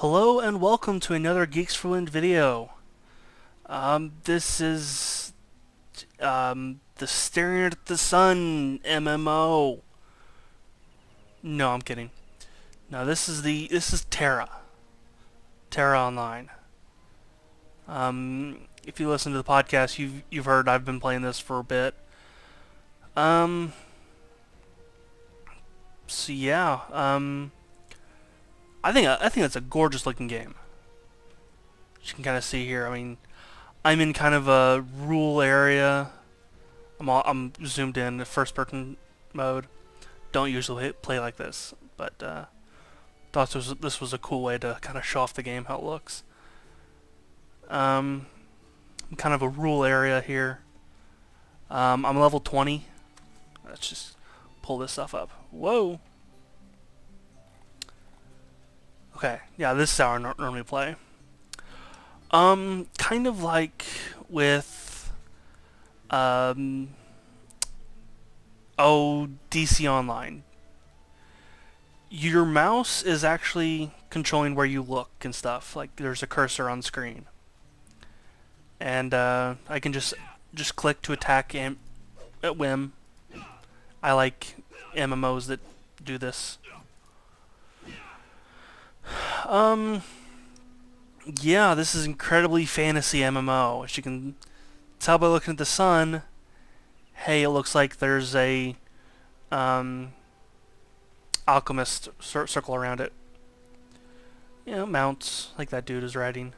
Hello and welcome to another GeeksFTW video. This is the Staring at the Sun MMO. No, I'm kidding. No, this is Tera. Tera Online. If you listen to the podcast, you've heard I've been playing this for a bit. So yeah, I think it's a gorgeous looking game. As you can kind of see here, I mean, I'm in kind of a rural area. I'm zoomed in, first person mode. Don't usually play like this, but thought this was a cool way to kind of show off the game, how it looks. I'm kind of a rural area here. I'm level 20. Let's just pull this stuff up. Whoa. Okay, yeah, this is how I normally play. Kind of like with, DC Online. Your mouse is actually controlling where you look and stuff. Like, there's a cursor on screen. And, I can just click to attack at whim. I like MMOs that do this. Yeah, this is incredibly fantasy MMO. As you can tell by looking at the sun, hey, it looks like there's a alchemist circle around it. You know, mounts like that dude is riding.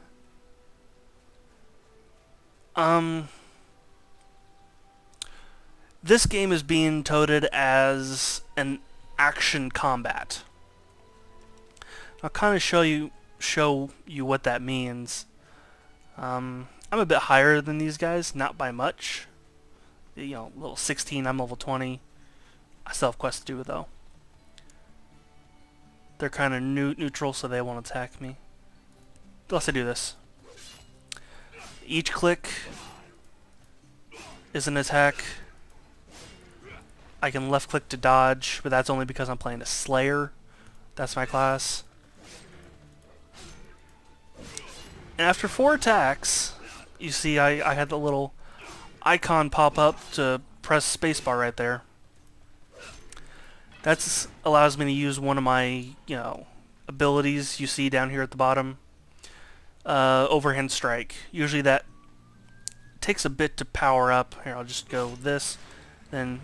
This game is being touted as an action combat. I'll kind of show you what that means. I'm a bit higher than these guys, not by much. You know, level 16, I'm level 20. I still have quests to do though. They're kind of neutral, so they won't attack me. Unless I do this. Each click is an attack. I can left click to dodge, but that's only because I'm playing a Slayer. That's my class. And after 4 attacks, you see I had the little icon pop up to press spacebar right there. That allows me to use one of my, abilities you see down here at the bottom. Overhand strike. Usually that takes a bit to power up. Here, I'll just go this. Then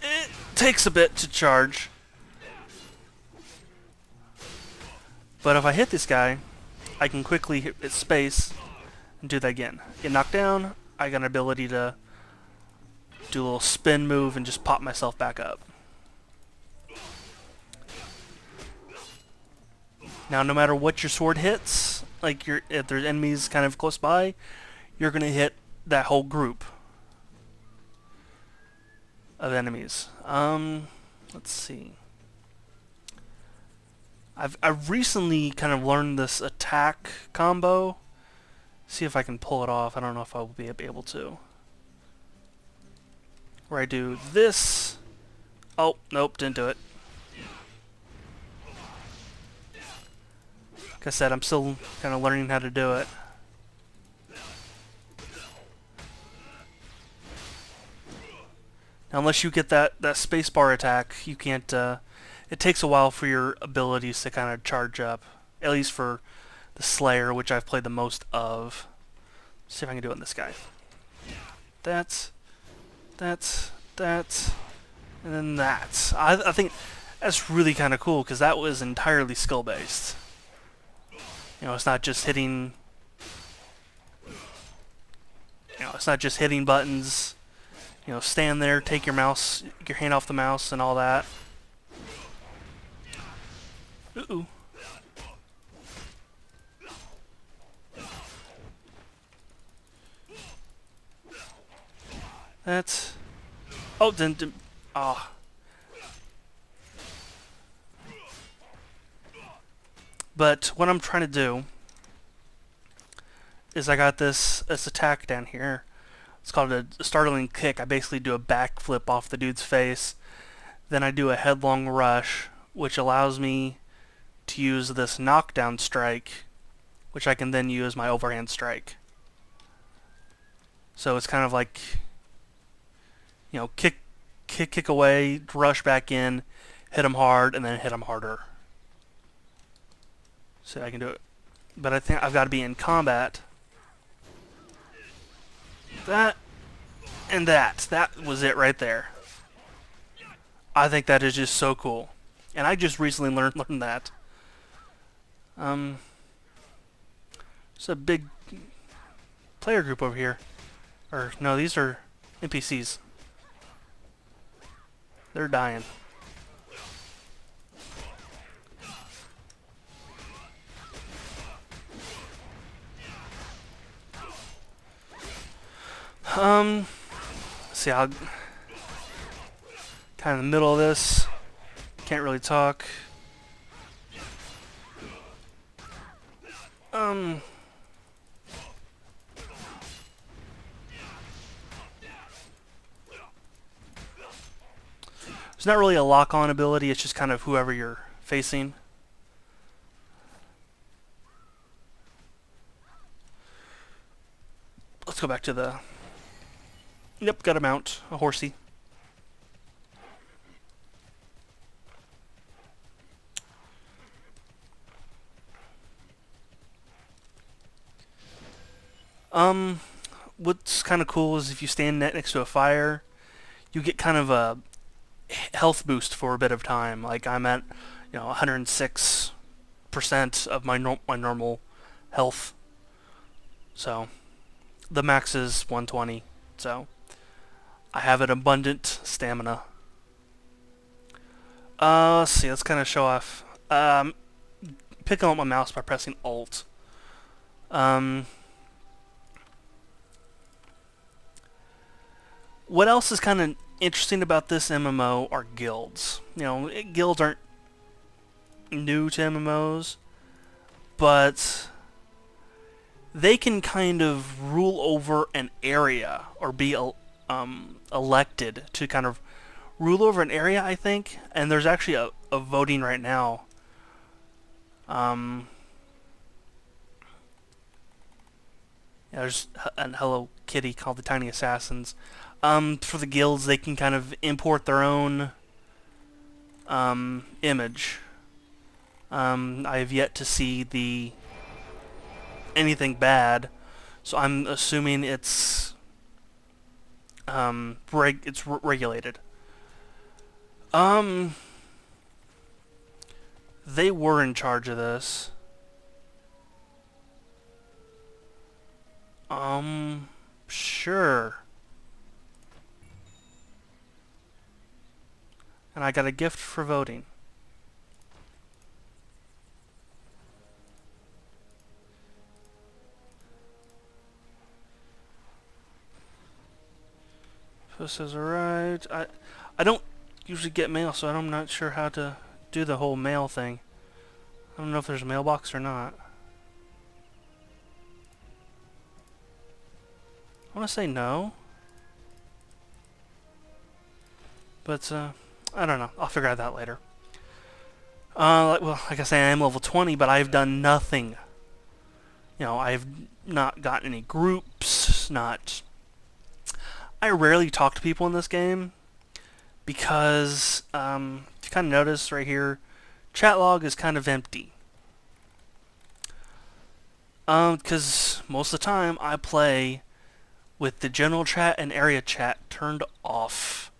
it takes a bit to charge. But if I hit this guy, I can quickly hit space and do that again. Get knocked down, I got an ability to do a little spin move and just pop myself back up. Now, no matter what your sword hits, like if there's enemies kind of close by, you're going to hit that whole group of enemies. Let's see. I've recently kind of learned this attack combo. See if I can pull it off. I don't know if I'll be able to. Where I do this. Oh, nope, didn't do it. Like I said, I'm still kind of learning how to do it. Now, unless you get that spacebar attack, you can't. It takes a while for your abilities to kind of charge up. At least for the Slayer, which I've played the most of. Let's see if I can do it on this guy. That's, and then that. I think that's really kind of cool because that was entirely skill based. You know, it's not just hitting. It's not just hitting buttons. Stand there, take your hand off the mouse, and all that. Ooh. That's. Oh, didn't. Ah. But what I'm trying to do is I got this attack down here. It's called a startling kick. I basically do a backflip off the dude's face. Then I do a headlong rush, which allows me to use this knockdown strike, which I can then use my overhand strike. So it's kind of like, you know, kick away, rush back in, hit him hard, and then hit him harder. So I can do it. But I think I've got to be in combat. That and that. That was it right there. I think that is just so cool. And I just recently learned that. It's a big player group over here. Or, no, these are NPCs. They're dying. Let's see, I'll kind of in the middle of this. Can't really talk. It's not really a lock-on ability, it's just kind of whoever you're facing. Let's go back to the... Yep, got a mount, a horsey. What's kind of cool is if you stand next to a fire, you get kind of a health boost for a bit of time. Like I'm at, 106% of my normal health. So the max is 120. So I have an abundant stamina. Let's see. Let's kind of show off. Picking up my mouse by pressing Alt. What else is kind of interesting about this MMO are guilds. Guilds aren't new to MMOs, but they can kind of rule over an area or be elected to kind of rule over an area, I think. And there's actually a voting right now. There's a Hello Kitty called the Tiny Assassins. For the guilds, they can kind of import their own image. I have yet to see anything bad, so I'm assuming it's regulated. They were in charge of this. Sure. And I got a gift for voting. This is alright. I don't usually get mail, so I'm not sure how to do the whole mail thing. I don't know if there's a mailbox or not. I want to say no. But, I don't know. I'll figure out that later. Well, like I say, I am level 20, but I've done nothing. I've not gotten any groups, I rarely talk to people in this game, because, if you kind of notice right here, chat log is kind of empty. Because most of the time, I play with the general chat and area chat turned off.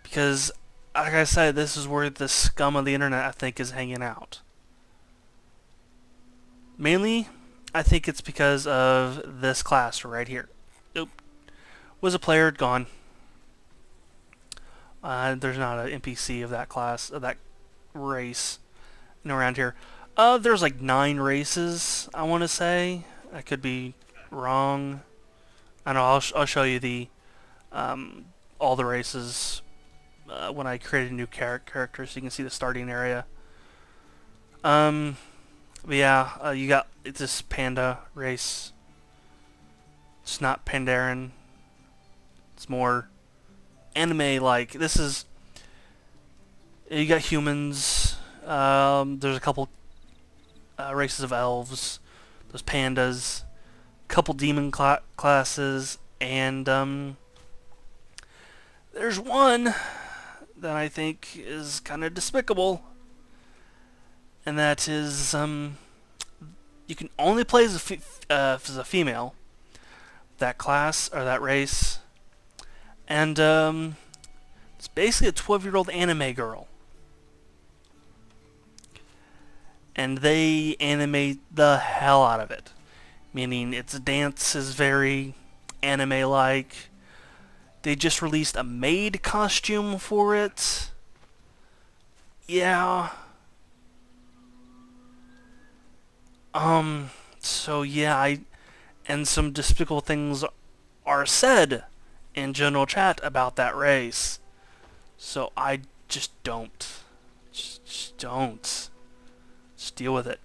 Because, like I said, this is where the scum of the internet, I think, is hanging out. Mainly, I think it's because of this class right here. Oop. Was a player, gone. There's not an NPC of that class, of that race, around here. There's like 9 races, I want to say. I could be wrong. I know, I'll show you the, all the races when I create a new character, so you can see the starting area. But yeah, you got this panda race. It's not Pandaren. It's more anime-like. This is... You got humans. There's a couple races of elves, those pandas, couple demon classes, and there's one that I think is kind of despicable, and that is you can only play as a female, that class or that race, and it's basically a 12-year-old anime girl. And they animate the hell out of it. Meaning its dance is very anime-like. They just released a maid costume for it. Yeah. So yeah, and some despicable things are said in general chat about that race. So I just don't. Just don't. Just deal with it.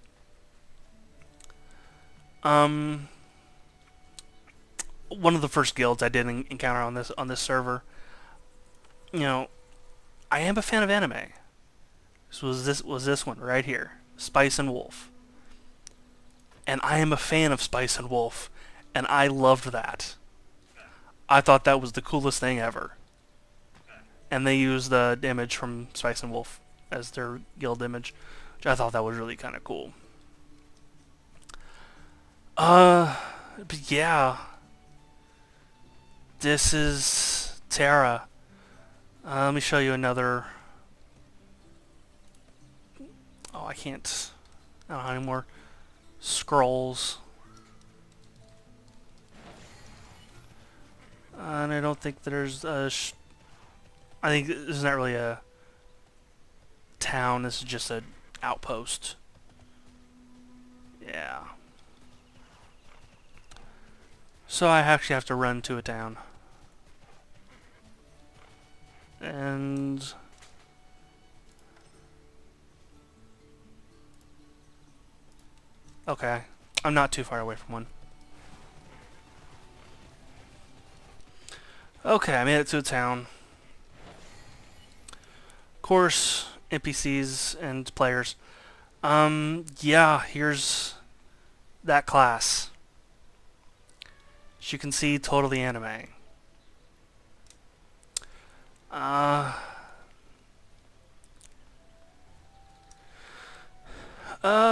One of the first guilds I did encounter on this server, you know, I am a fan of anime. This was this one right here, Spice and Wolf. And I am a fan of Spice and Wolf, and I loved that. I thought that was the coolest thing ever. And they used the image from Spice and Wolf as their guild image, which I thought that was really kind of cool. But yeah, this is Tera. Let me show you another. Oh, I can't. I don't have any more scrolls. And I don't think there's a. I think this is not really a town. This is just an outpost. Yeah. So I actually have to run to a town. And okay, I'm not too far away from one. Okay, I made it to a town. Of course, NPCs and players. Yeah, here's that class. As you can see, totally anime.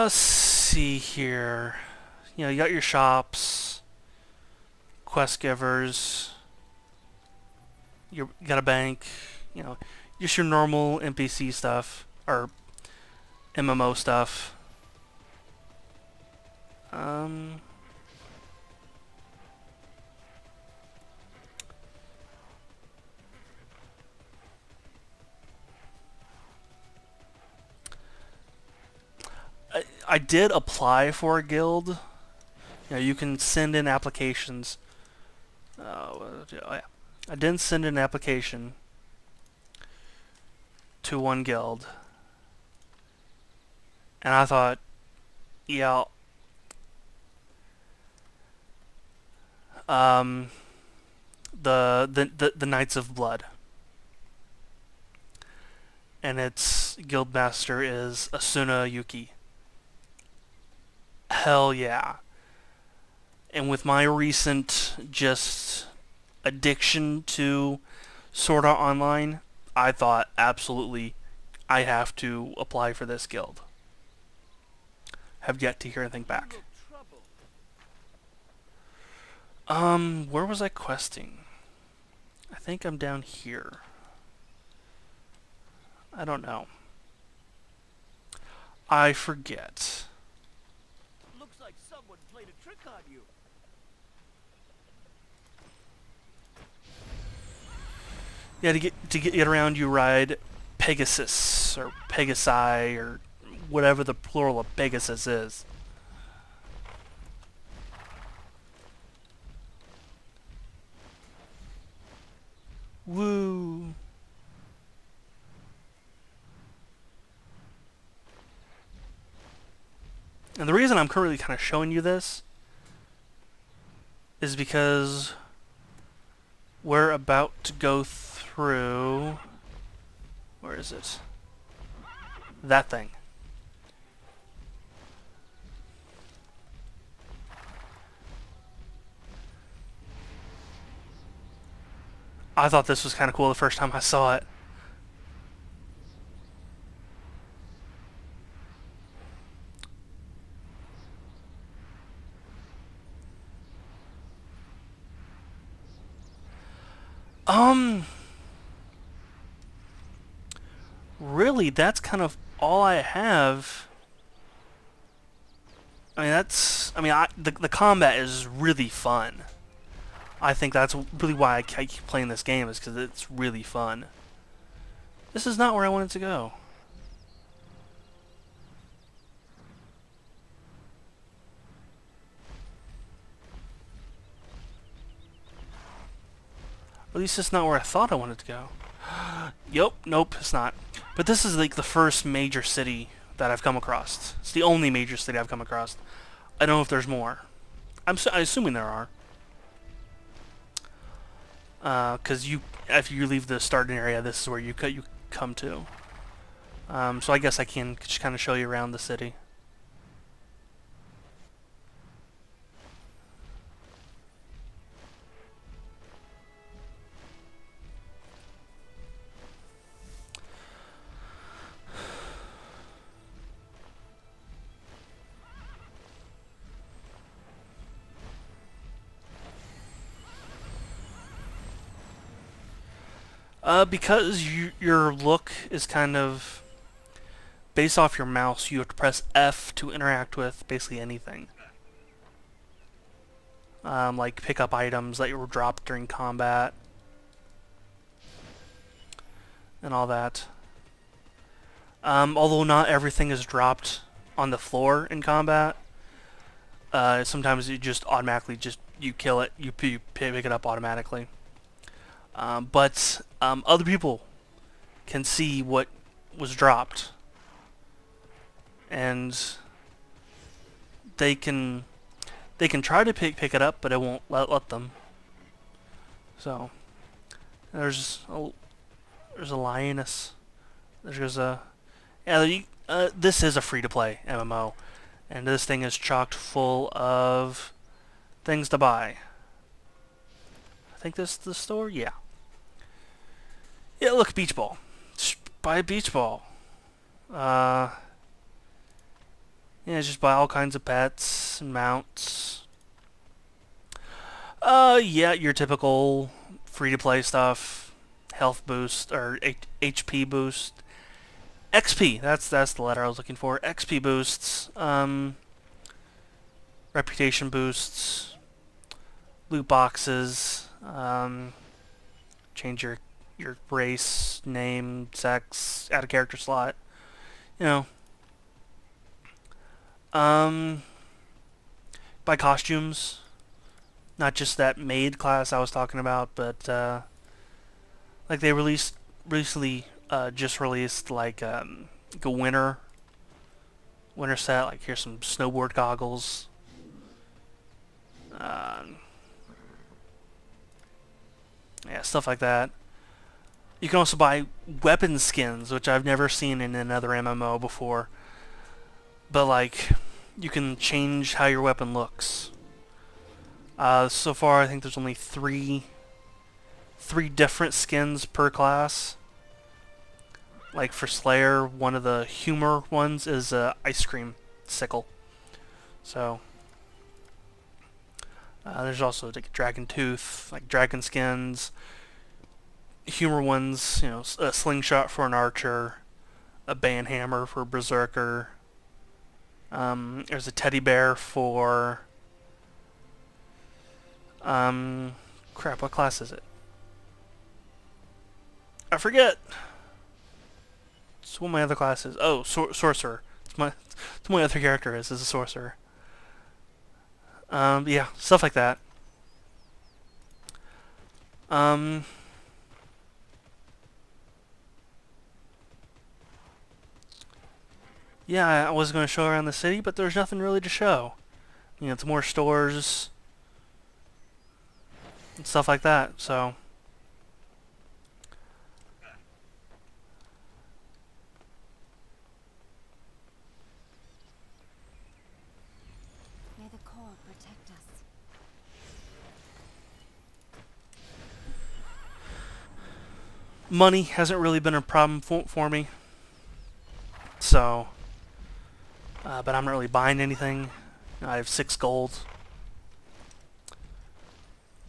See here. You know, you got your shops, quest givers. You got a bank. You know, just your normal NPC stuff or MMO stuff. I did apply for a guild. You know, you can send in applications. Oh yeah. I didn't send in an application to one guild, and I thought, yeah, the Knights of Blood, and its guild master is Asuna Yuki. Hell yeah. And with my recent just addiction to Sword Art Online, I thought absolutely I have to apply for this guild. Have yet to hear anything back. Where was I questing? I think I'm down here. I don't know. I forget. Looks like someone played a trick on you. Yeah, to get around, you ride Pegasus or Pegasi or whatever the plural of Pegasus is. Woo! And the reason I'm currently kind of showing you this is because we're about to go through... Where is it? That thing. I thought this was kind of cool the first time I saw it. Um, really, that's kind of all I have. I mean, the combat is really fun. I think that's really why I keep playing this game, is because it's really fun. This is not where I wanted to go. At least it's not where I thought I wanted to go. Yup, nope, it's not. But this is like the first major city that I've come across. It's the only major city I've come across. I don't know if there's more. I'm assuming there are. Because if you leave the starting area, this is where you come to. So I guess I can just kind of show you around the city. Because your look is kind of based off your mouse, you have to press F to interact with basically anything. Like pick up items that were dropped during combat and all that. Although not everything is dropped on the floor in combat, sometimes you just automatically you kill it, you pick it up automatically. But other people can see what was dropped, and they can try to pick it up, but it won't let them. So there's a lioness. There's a this is a free-to-play MMO, and this thing is chocked full of things to buy. I think this is the store. Yeah. Yeah, look, beach ball. Just buy a beach ball. Yeah, just buy all kinds of pets and mounts. Yeah, your typical free-to-play stuff. Health boost, or HP boost. XP, that's the letter I was looking for. XP boosts. Reputation boosts. Loot boxes. Change your race, name, sex, add a character slot. You know. Buy costumes. Not just that maid class I was talking about, but like they recently just released like a winter set. Like here's some snowboard goggles. Yeah, stuff like that. You can also buy weapon skins, which I've never seen in another MMO before. But like, you can change how your weapon looks. So far, I think there's only three different skins per class. Like for Slayer, one of the humor ones is ice cream sickle. So there's also like dragon tooth, like dragon skins. Humor ones, you know, a slingshot for an archer, a banhammer for a berserker. There's a teddy bear for crap. What class is it? I forget. It's what my other class is. Oh, sorcerer. It's my other character is a sorcerer. Yeah, stuff like that. Yeah, I was going to show around the city, but there's nothing really to show. You know, it's more stores and stuff like that, so. May the core protect us. Money hasn't really been a problem for me. So, but I'm not really buying anything. I have 6 gold.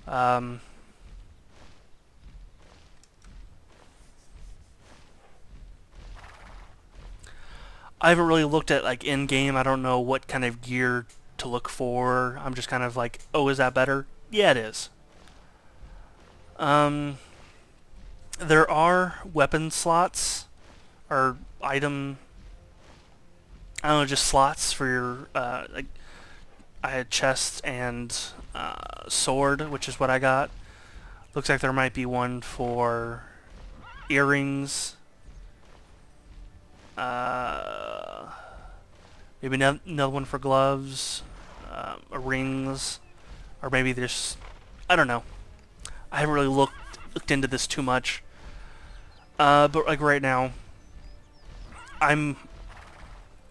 I haven't really looked at like in-game. I don't know what kind of gear to look for. I'm just kind of like, oh, is that better? Yeah, it is. There are weapon slots or item, I don't know, just slots for your like I had chest and sword, which is what I got. Looks like there might be one for earrings. Maybe another one for gloves, rings, or maybe there's, I don't know. I haven't really looked into this too much. But like right now,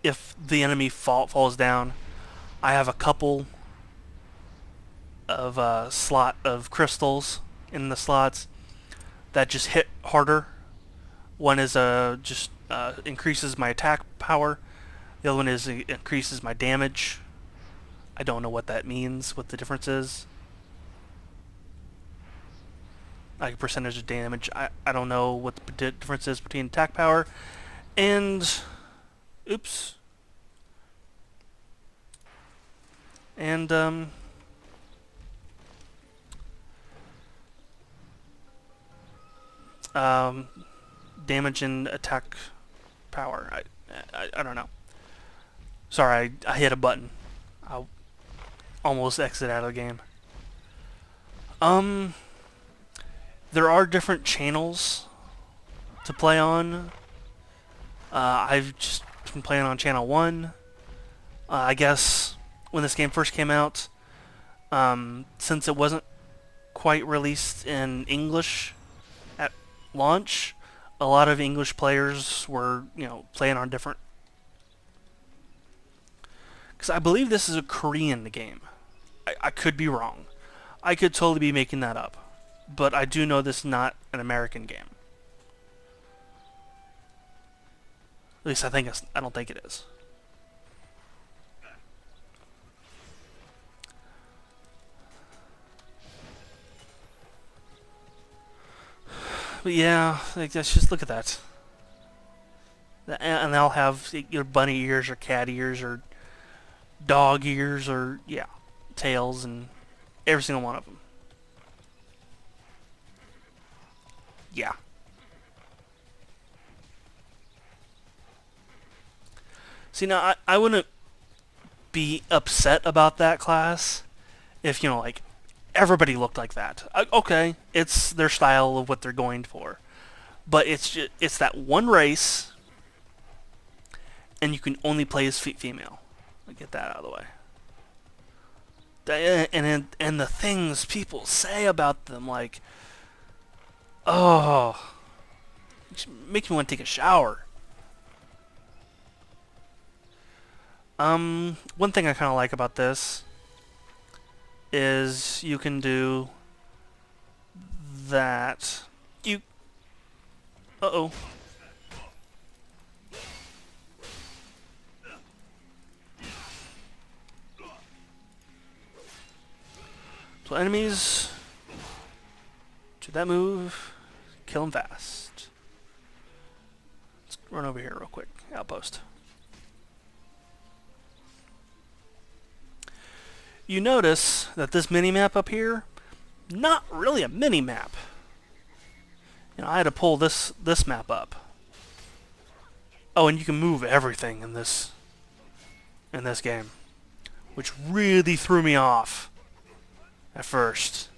if the enemy falls down, I have a couple of slot of crystals in the slots that just hit harder. One is just increases my attack power. The other one is increases my damage. I don't know what that means, what the difference is. Like percentage of damage. I don't know what the difference is between attack power and... Oops. And, damage and attack power. I don't know. Sorry, I hit a button. I almost exit out of the game. There are different channels to play on. I've just been playing on channel 1. I guess when this game first came out, since it wasn't quite released in English at launch, a lot of English players were, playing on different... Because I believe this is a Korean game. I could be wrong. I could totally be making that up. But I do know this is not an American game. At least I don't think it is. But yeah, like, let's just look at that. And they'll have your bunny ears or cat ears or dog ears or, yeah, tails and every single one of them. Yeah. See, now, I wouldn't be upset about that class if, like, everybody looked like that. Okay, it's their style of what they're going for. But it's that one race, and you can only play as female. I'll get that out of the way. And the things people say about them, like, oh, it makes me want to take a shower. One thing I kind of like about this is you can do that. Uh-oh. So enemies, do that move, kill them fast. Let's run over here real quick. Outpost. You notice that this mini-map up here, not really a mini-map. I had to pull this map up. Oh, and you can move everything in this game, which really threw me off at first.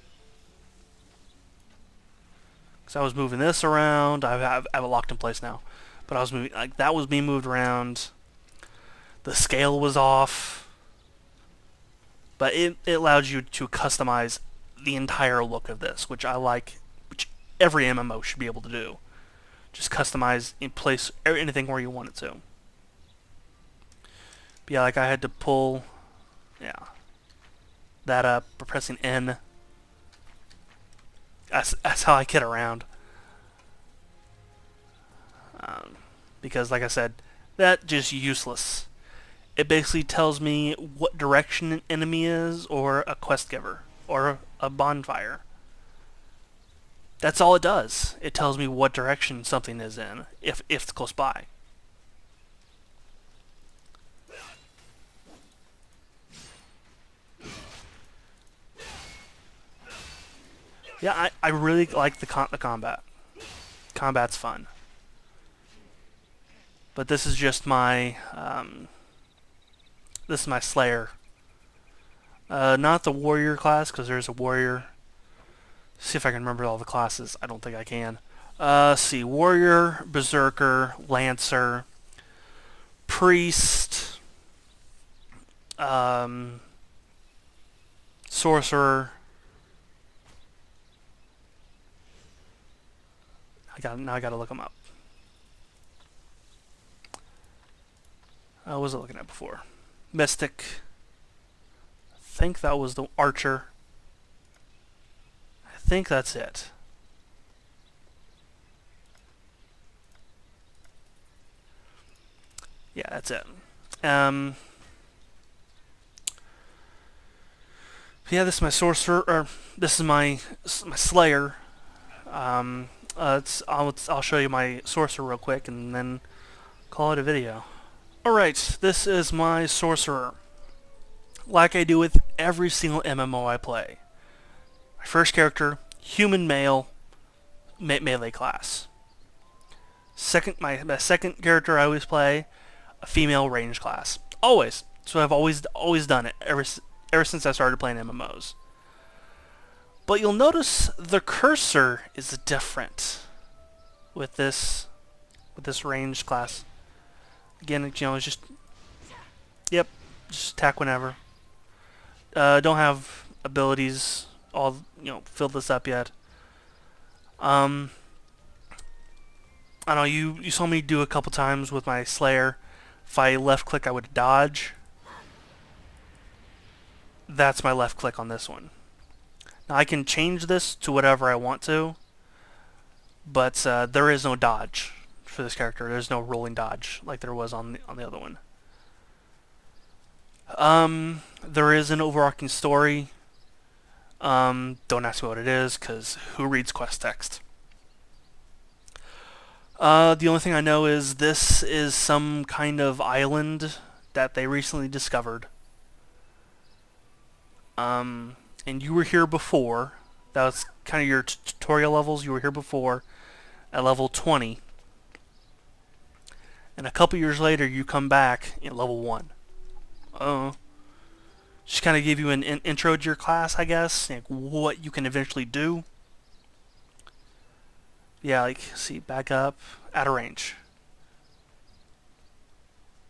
Because I was moving this around. I have it locked in place now, but I was moving, like, that was being moved around. The scale was off. But it allowed you to customize the entire look of this, which I like, which every MMO should be able to do. Just customize and place anything where you want it to. But yeah, like I had to pull, that up by pressing N. That's how I get around. because, like I said, that's just useless. It basically tells me what direction an enemy is, or a quest giver, or a bonfire. That's all it does. It tells me what direction something is in, if it's close by. Yeah, I really like the combat. Combat's fun. But this is just my this is my Slayer. Not the warrior class, because there's a warrior. See if I can remember all the classes. I don't think I can. See, warrior, berserker, lancer, priest, sorcerer. I gotta look them up. What was I looking at before? Mystic. I think that was the archer. I think that's it. Yeah, that's it. Yeah, this is my sorcerer, or this is my slayer. I'll show you my sorcerer real quick, and then call it a video. Alright, this is my sorcerer. Like I do with every single MMO I play. My first character, human male, melee class. My second character I always play, a female range class. Always. So I've always done it ever since I started playing MMOs. But you'll notice the cursor is different with this range class. Again, you know, it's just attack whenever. Don't have abilities all filled this up yet. I don't know, you saw me do a couple times with my Slayer. If I left click, I would dodge. That's my left click on this one. Now I can change this to whatever I want to, but there is no dodge for this character. There's no rolling dodge like there was on the other one. There is an overarching story. Don't ask me what it is, because who reads quest text? The only thing I know is this is some kind of island that they recently discovered. And you were here before. That was kind of your tutorial levels. You were here before at level 20. And a couple years later, you come back at level 1. Just kind of give you an intro to your class, I guess. Like what you can eventually do. Yeah, like, see, back up, out of range.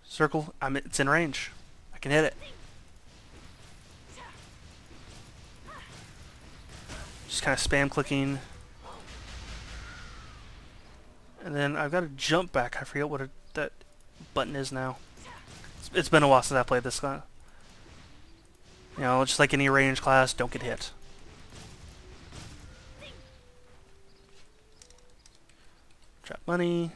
Circle, it's in range. I can hit it. Just kind of spam clicking. And then I've got to jump back. I forget what that button is now. It's been a while since I played this class. You know, just like any range class, don't get hit. Drop money.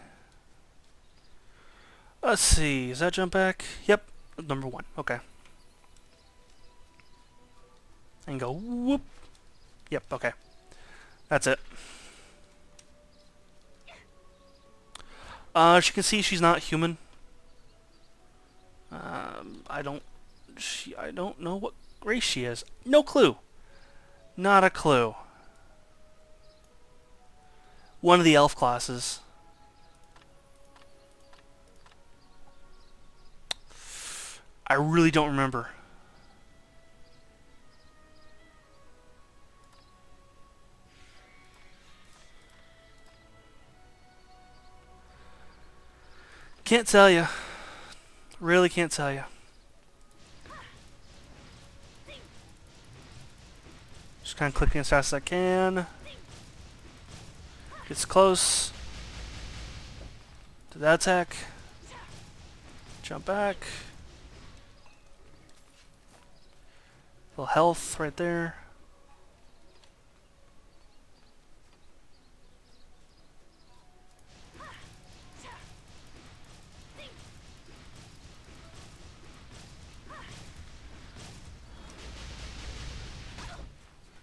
Let's see, is that jump back? Yep, number 1, okay. And go whoop. Yep, okay. That's it. As you can see, she's not human. I don't know what race she is. No clue. Not a clue. One of the elf classes. I really don't remember. Can't tell you. Really can't tell you. Just kind of clicking as fast as I can. Gets close to that attack. Jump back. Little health right there.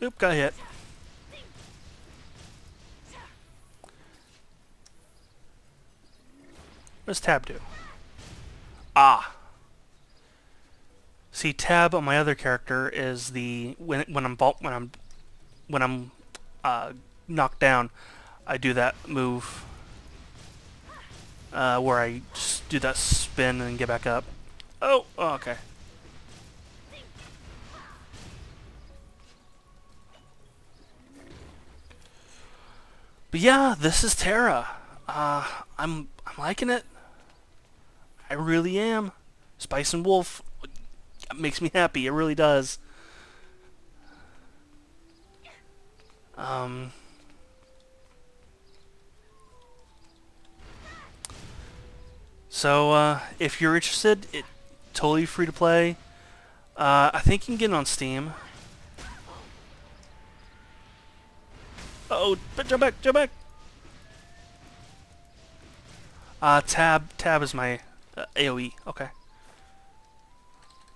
Oop, got hit. What does tab do? Ah. See, tab on my other character is the when I'm knocked down, I do that move where I just do that spin and get back up. Oh, okay. But yeah, this is Tera. I'm liking it. I really am. Spice and Wolf makes me happy. It really does. So if you're interested, it totally free to play. I think you can get it on Steam. Oh, jump back, jump back. Tab is my AOE. Okay.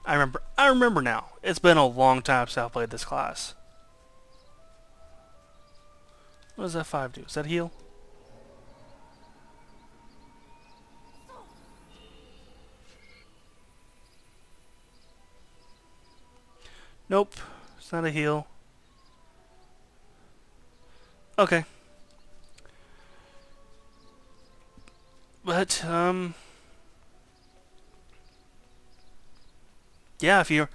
I remember now. It's been a long time since I played this class. What does F5 do? Is that heal? Nope. It's not a heal. Okay. But, yeah, if you're,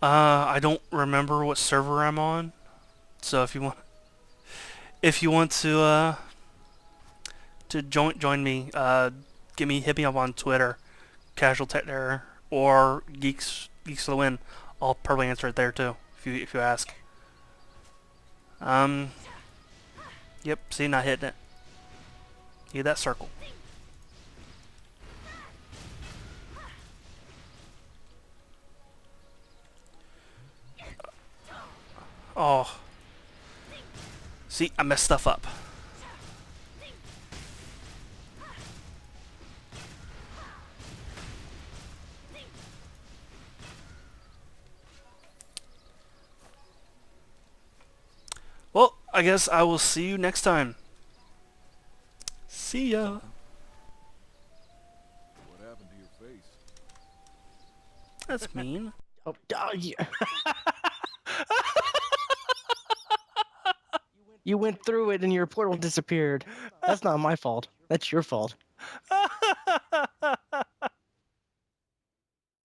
I don't remember what server I'm on. So if you want to join me, hit me up on Twitter, Casual Tech Terror, or Geeks for the Win. I'll probably answer it there too, if you ask. Yep, see, not hitting it. See that circle. Oh. See, I messed stuff up. Well, I guess I will see you next time. See ya. What happened to your face? That's mean. Oh, yeah. You went through it and your portal disappeared. That's not my fault. That's your fault.